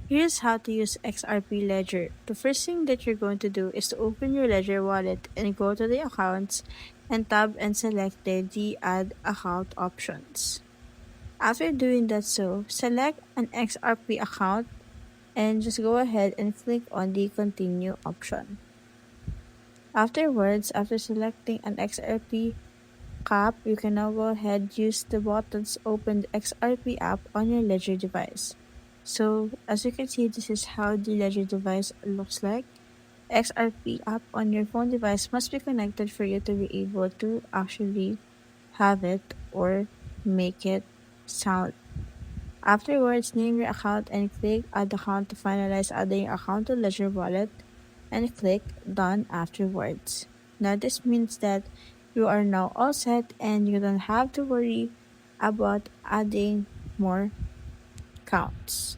Here's how to use XRP Ledger. The first thing that you're going to do is to open your Ledger wallet and go to the accounts and tab and select the add account options. After doing that select an XRP account and just go ahead and click on the continue option. Afterwards, after selecting an XRP app, you can now go ahead use the buttons open the XRP app on your Ledger device. So as you can see, this is how the Ledger device looks like. XRP app on your phone device must be connected for you to be able to actually have it or make it sound. Afterwards, name your account and click Add Account to finalize adding your account to Ledger Wallet and click Done afterwards. Now this means that you are now all set and you don't have to worry about adding more accounts.